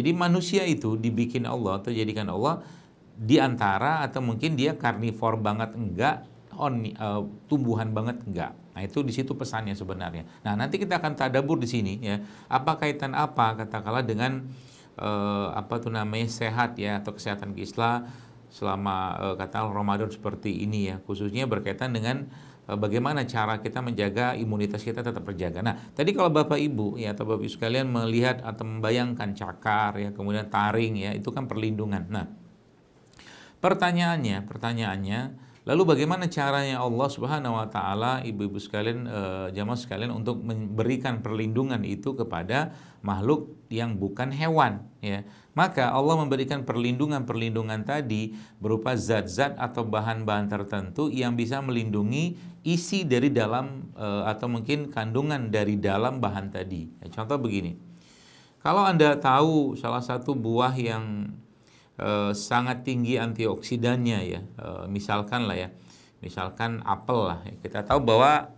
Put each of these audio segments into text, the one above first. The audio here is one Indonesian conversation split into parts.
Jadi manusia itu dibikin Allah atau jadikan Allah di antara atau mungkin dia karnivor banget enggak, tumbuhan banget enggak. Nah, itu di situ pesannya sebenarnya. Nah, nanti kita akan tadabbur di sini ya. Apa kaitan apa katakanlah dengan sehat ya atau kesehatan Islam selama katakanlah Ramadan seperti ini ya. Khususnya berkaitan dengan bagaimana cara kita menjaga imunitas kita tetap terjaga. Nah, tadi kalau Bapak Ibu ya atau Bapak Ibu sekalian melihat atau membayangkan cakar ya, kemudian taring ya, itu kan perlindungan. Nah, pertanyaannya, lalu bagaimana caranya Allah Subhanahu wa taala, ibu-ibu sekalian, jamaah sekalian untuk memberikan perlindungan itu kepada makhluk yang bukan hewan ya. Maka Allah memberikan perlindungan tadi berupa zat-zat atau bahan-bahan tertentu yang bisa melindungi isi dari dalam atau mungkin kandungan dari dalam bahan tadi. Ya, contoh begini. Kalau Anda tahu salah satu buah yang sangat tinggi antioksidannya ya, misalkan apel lah. Kita tahu bahwa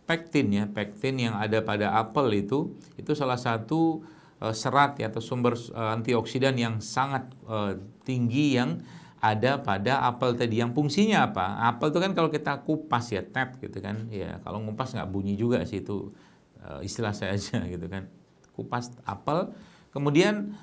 pektin yang ada pada apel itu salah satu serat ya, atau sumber antioksidan yang sangat tinggi yang ada pada apel tadi. Yang fungsinya apa? Apel itu kan kalau kita kupas ya, tet gitu kan ya, kalau ngupas nggak bunyi juga sih, itu istilah saya aja gitu kan. Kupas apel, kemudian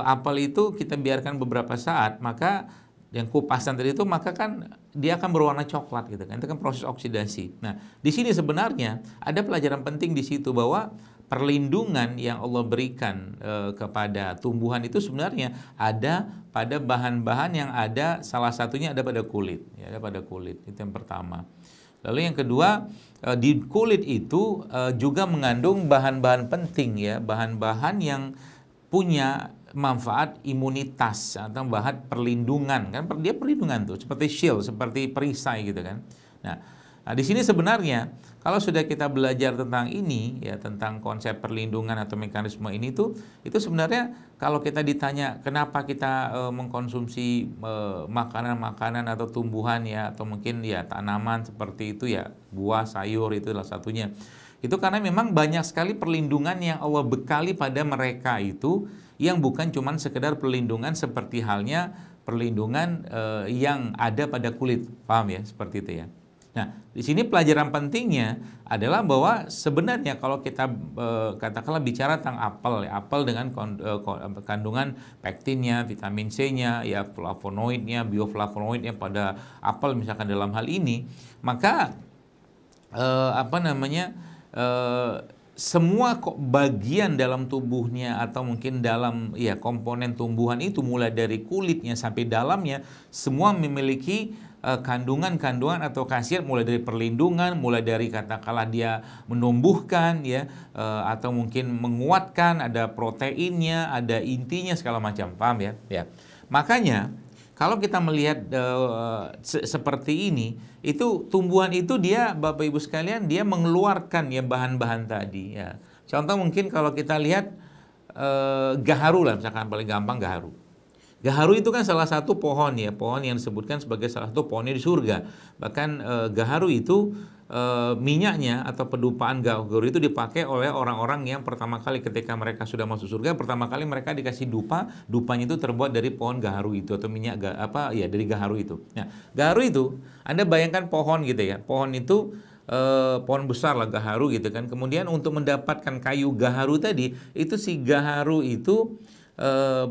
apel itu kita biarkan beberapa saat, maka yang kupasan tadi itu maka kan dia akan berwarna coklat gitu kan. Itu kan proses oksidasi. Nah, di sini sebenarnya ada pelajaran penting di situ bahwa perlindungan yang Allah berikan kepada tumbuhan itu sebenarnya ada pada bahan-bahan yang ada, salah satunya ada pada kulit ya, ada pada kulit. Itu yang pertama. Lalu yang kedua, di kulit itu juga mengandung bahan-bahan penting ya, bahan-bahan yang punya manfaat imunitas atau bahan perlindungan kan, dia perlindungan tuh seperti shield, seperti perisai gitu kan. Nah, di sini sebenarnya kalau sudah kita belajar tentang ini ya, tentang konsep perlindungan atau mekanisme ini tuh, itu sebenarnya kalau kita ditanya kenapa kita mengkonsumsi makanan-makanan atau tumbuhan ya, atau mungkin ya tanaman seperti itu ya, buah, sayur, itu salah satunya. Itu karena memang banyak sekali perlindungan yang Allah bekali pada mereka itu, yang bukan cuman sekedar perlindungan seperti halnya perlindungan yang ada pada kulit. Paham ya? Seperti itu ya. Nah, di sini pelajaran pentingnya adalah bahwa sebenarnya kalau kita katakanlah bicara tentang apel, ya, apel dengan kandungan pektinnya, vitamin C-nya, ya flavonoidnya, bioflavonoidnya pada apel misalkan dalam hal ini, maka semua bagian dalam tubuhnya atau mungkin dalam ya komponen tumbuhan itu, mulai dari kulitnya sampai dalamnya, semua memiliki kandungan-kandungan atau khasiat, mulai dari perlindungan, mulai dari katakanlah dia menumbuhkan ya, atau mungkin menguatkan, ada proteinnya, ada intinya segala macam. Paham ya? Ya. Makanya kalau kita melihat seperti ini, itu tumbuhan itu dia, Bapak Ibu sekalian, dia mengeluarkan ya bahan-bahan tadi ya. Contoh mungkin kalau kita lihat gaharu lah, misalkan paling gampang gaharu. Gaharu itu kan salah satu pohon ya, pohon yang disebutkan sebagai salah satu pohonnya di surga. Bahkan gaharu itu minyaknya atau pedupaan gaharu itu dipakai oleh orang-orang yang pertama kali ketika mereka sudah masuk surga, pertama kali mereka dikasih dupanya itu terbuat dari pohon gaharu itu atau minyak dari gaharu itu. Nah, gaharu itu Anda bayangkan pohon gitu ya, pohon itu pohon besar lah gaharu gitu kan. Kemudian untuk mendapatkan kayu gaharu tadi, itu si gaharu itu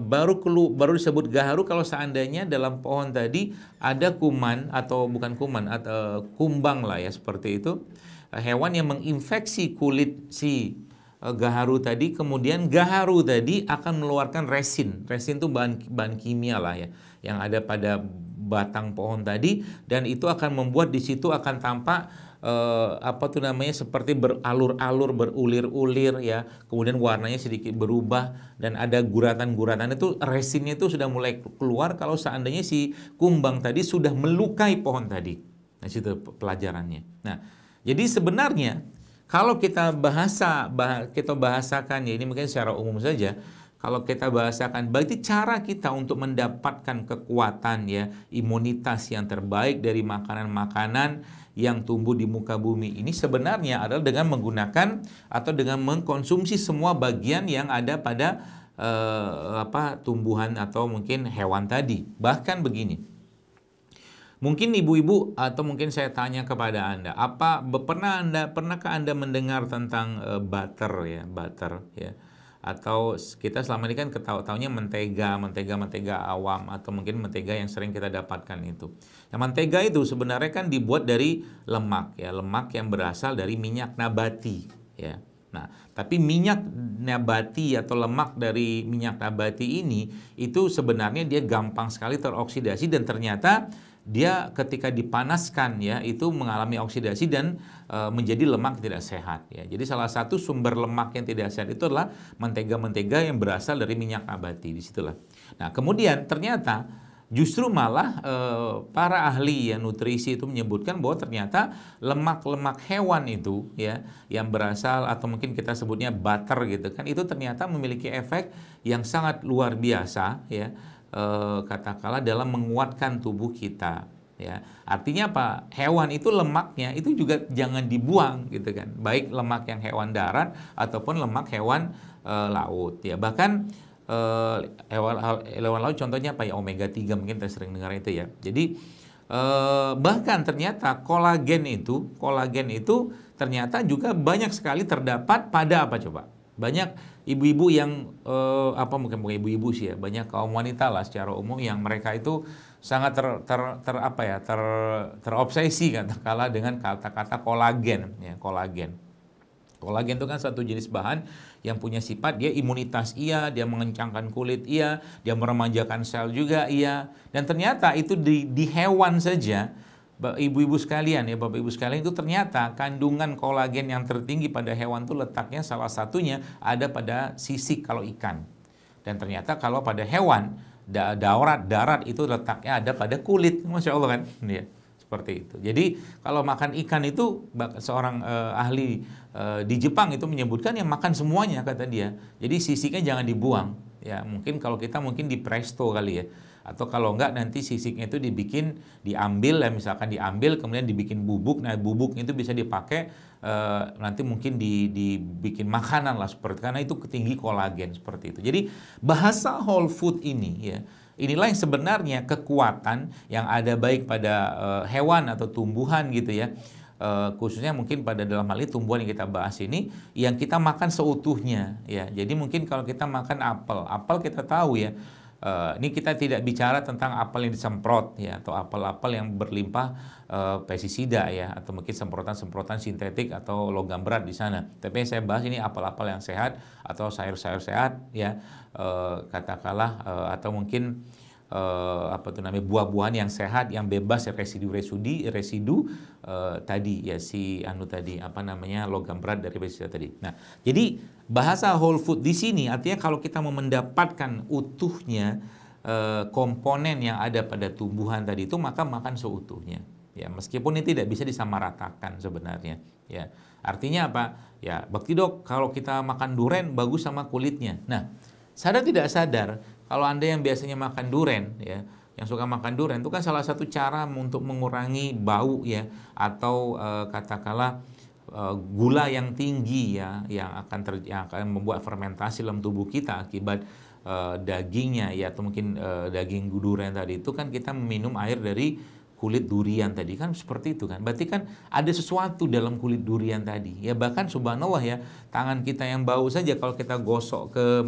baru disebut gaharu kalau seandainya dalam pohon tadi ada kuman atau bukan kuman atau kumbang lah ya, seperti itu, hewan yang menginfeksi kulit si gaharu tadi, kemudian gaharu tadi akan mengeluarkan resin itu bahan kimia lah ya yang ada pada batang pohon tadi, dan itu akan membuat di situ akan tampak seperti beralur-alur, berulir-ulir ya, kemudian warnanya sedikit berubah dan ada guratan-guratan. Itu resinnya itu sudah mulai keluar kalau seandainya si kumbang tadi sudah melukai pohon tadi. Nah, situ pelajarannya. Nah, jadi sebenarnya kalau kita bahasakan ya, ini mungkin secara umum saja. Kalau kita bahasakan, berarti cara kita untuk mendapatkan kekuatan ya, imunitas yang terbaik dari makanan-makanan yang tumbuh di muka bumi ini sebenarnya adalah dengan menggunakan atau dengan mengkonsumsi semua bagian yang ada pada tumbuhan atau mungkin hewan tadi. Bahkan begini, mungkin ibu-ibu atau mungkin saya tanya kepada Anda, pernahkah Anda mendengar tentang butter ya? Atau kita selama ini kan taunya mentega awam atau mungkin mentega yang sering kita dapatkan itu. Nah, mentega itu sebenarnya kan dibuat dari lemak ya, lemak yang berasal dari minyak nabati ya. Nah, tapi minyak nabati atau lemak dari minyak nabati ini itu sebenarnya dia gampang sekali teroksidasi dan ternyata dia ketika dipanaskan ya itu mengalami oksidasi dan menjadi lemak tidak sehat ya. Jadi salah satu sumber lemak yang tidak sehat itu adalah mentega-mentega yang berasal dari minyak nabati, disitulah. Nah, kemudian ternyata justru malah para ahli nutrisi itu menyebutkan bahwa ternyata lemak-lemak hewan itu ya yang berasal atau mungkin kita sebutnya butter gitu kan, itu ternyata memiliki efek yang sangat luar biasa ya, katakanlah dalam menguatkan tubuh kita ya. Artinya apa? Hewan itu lemaknya itu juga jangan dibuang gitu kan, baik lemak yang hewan darat ataupun lemak hewan laut ya. Bahkan hewan laut contohnya apa ya, omega 3 mungkin kita sering dengar itu ya. Jadi bahkan ternyata kolagen itu ternyata juga banyak sekali terdapat pada apa coba? Banyak ibu-ibu yang mungkin bukan ibu-ibu sih ya, banyak kaum wanita lah secara umum yang mereka itu sangat terobsesi katakanlah dengan kata-kata kolagen ya, kolagen. Kolagen itu kan satu jenis bahan yang punya sifat dia imunitas iya, dia mengencangkan kulit iya, dia meremajakan sel juga iya. Dan ternyata itu di hewan saja, ibu-ibu sekalian ya, bapak ibu sekalian, itu ternyata kandungan kolagen yang tertinggi pada hewan itu letaknya salah satunya ada pada sisik kalau ikan. Dan ternyata kalau pada hewan darat itu letaknya ada pada kulit. Masya Allah kan ya. Seperti itu. Jadi kalau makan ikan itu seorang ahli di Jepang itu menyebutkan yang makan semuanya kata dia. Jadi sisiknya jangan dibuang. Ya mungkin kalau kita mungkin di presto kali ya. Atau kalau enggak nanti sisiknya itu diambil ya, misalkan diambil kemudian dibikin bubuk. Nah bubuknya itu bisa dipakai nanti mungkin dibikin makanan lah seperti, karena itu tinggi kolagen seperti itu. Jadi bahasa whole food ini ya, inilah yang sebenarnya kekuatan yang ada baik pada hewan atau tumbuhan gitu ya, khususnya mungkin pada dalam hal ini tumbuhan yang kita bahas ini yang kita makan seutuhnya ya. Jadi mungkin kalau kita makan apel kita tahu ya, ini kita tidak bicara tentang apel yang disemprot ya, atau apel-apel yang berlimpah pestisida ya, atau mungkin semprotan-semprotan sintetik atau logam berat di sana. Tapi saya bahas ini apel-apel yang sehat atau sayur-sayur sehat ya, katakanlah atau mungkin buah-buahan yang sehat yang bebas residu tadi ya, logam berat dari pestisida tadi. Nah, jadi bahasa whole food di sini artinya kalau kita mau mendapatkan utuhnya komponen yang ada pada tumbuhan tadi itu, maka makan seutuhnya ya, meskipun ini tidak bisa disamaratakan sebenarnya ya. Artinya apa ya, Bakti Dok, kalau kita makan duren bagus sama kulitnya. Nah, sadar tidak sadar, kalau Anda yang biasanya makan duren ya, yang suka makan duren itu kan salah satu cara untuk mengurangi bau ya, atau katakanlah gula yang tinggi ya, yang akan membuat fermentasi dalam tubuh kita akibat dagingnya ya, atau mungkin daging durian tadi itu kan kita meminum air dari kulit durian tadi kan, seperti itu kan. Berarti kan ada sesuatu dalam kulit durian tadi ya. Bahkan subhanallah ya, tangan kita yang bau saja kalau kita gosok ke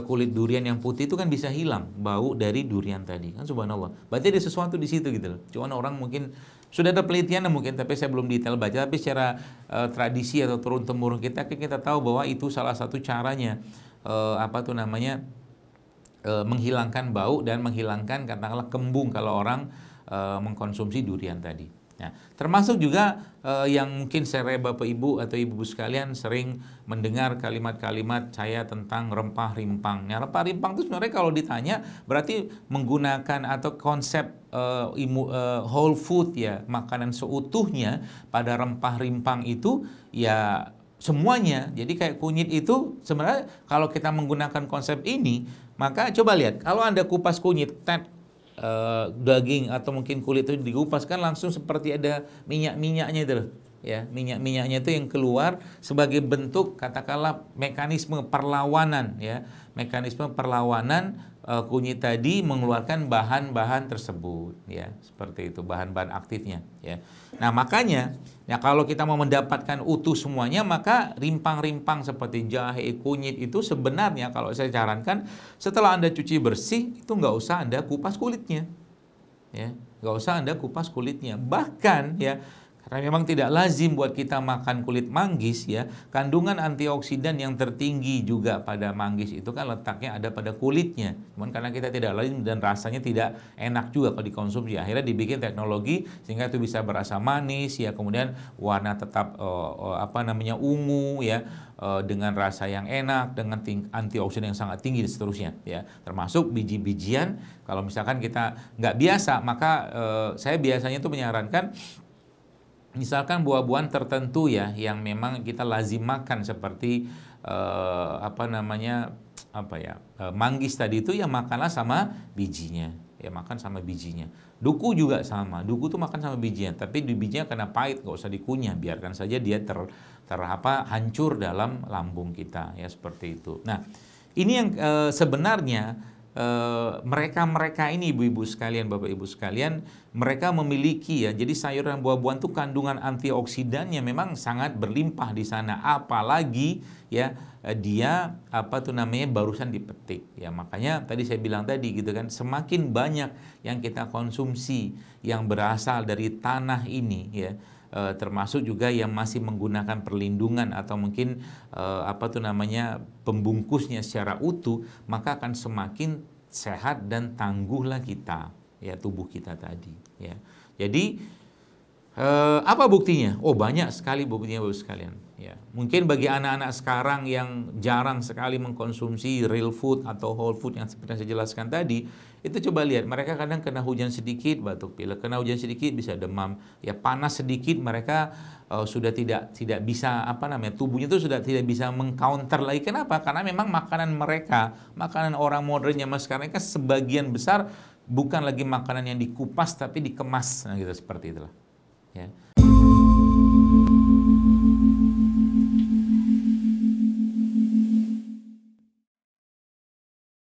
kulit durian yang putih itu kan bisa hilang bau dari durian tadi kan, subhanallah. Berarti ada sesuatu di situ gitu loh. Cuman orang mungkin sudah ada penelitian mungkin, tapi saya belum detail baca. Tapi secara tradisi atau turun-temurun kita tahu bahwa itu salah satu caranya menghilangkan bau dan menghilangkan katakanlah kembung kalau orang mengkonsumsi durian tadi. Nah, termasuk juga yang mungkin Bapak Ibu atau Ibu sekalian sering mendengar kalimat-kalimat saya tentang rempah rimpang. Nah, rempah rimpang itu sebenarnya kalau ditanya berarti menggunakan atau konsep whole food ya, makanan seutuhnya pada rempah rimpang itu ya semuanya. Jadi kayak kunyit itu sebenarnya kalau kita menggunakan konsep ini, maka coba lihat kalau Anda kupas kunyit, daging atau mungkin kulit itu dikupas kan langsung seperti ada minyak-minyaknya itu loh. ya. Minyak-minyaknya itu yang keluar sebagai bentuk katakanlah mekanisme perlawanan ya. Mekanisme perlawanan kunyit tadi mengeluarkan bahan-bahan tersebut ya. Seperti itu bahan-bahan aktifnya ya. Nah, makanya ya kalau kita mau mendapatkan utuh semuanya, maka rimpang-rimpang seperti jahe, kunyit itu sebenarnya kalau saya sarankan setelah Anda cuci bersih itu nggak usah Anda kupas kulitnya. Ya, nggak usah Anda kupas kulitnya. Bahkan ya, karena memang tidak lazim buat kita makan kulit manggis ya, kandungan antioksidan yang tertinggi juga pada manggis itu kan letaknya ada pada kulitnya. Cuman karena kita tidak lazim dan rasanya tidak enak juga kalau dikonsumsi, akhirnya dibikin teknologi sehingga itu bisa berasa manis ya, kemudian warna tetap ungu ya, dengan rasa yang enak, dengan antioksidan yang sangat tinggi dan seterusnya ya, termasuk biji-bijian. Kalau misalkan kita nggak biasa, maka saya biasanya tuh menyarankan misalkan buah-buahan tertentu ya yang memang kita lazim makan seperti manggis tadi itu ya makanlah sama bijinya ya, makan sama bijinya. Duku juga sama, duku tuh makan sama bijinya, tapi di bijinya karena pahit nggak usah dikunyah, biarkan saja dia hancur dalam lambung kita ya, seperti itu. Nah, ini yang sebenarnya mereka ini ibu-ibu sekalian, bapak ibu sekalian, mereka memiliki ya, jadi sayuran buah-buahan itu kandungan antioksidannya memang sangat berlimpah di sana, apalagi ya dia barusan dipetik ya. Makanya tadi saya bilang tadi gitu kan, semakin banyak yang kita konsumsi yang berasal dari tanah ini ya, termasuk juga yang masih menggunakan perlindungan atau mungkin pembungkusnya secara utuh, maka akan semakin sehat dan tangguhlah kita ya, tubuh kita tadi ya. Jadi apa buktinya? Oh, banyak sekali buktinya Bapak sekalian ya. Mungkin bagi anak-anak sekarang yang jarang sekali mengkonsumsi real food atau whole food yang seperti yang saya jelaskan tadi, itu coba lihat, mereka kadang kena hujan sedikit batuk pilek, kena hujan sedikit bisa demam, ya panas sedikit mereka sudah tidak bisa tubuhnya itu sudah tidak bisa mengcounter lagi. Kenapa? Karena memang makanan mereka, makanan orang modern zaman sekarang kan sebagian besar bukan lagi makanan yang dikupas tapi dikemas, nah gitu, seperti itulah ya.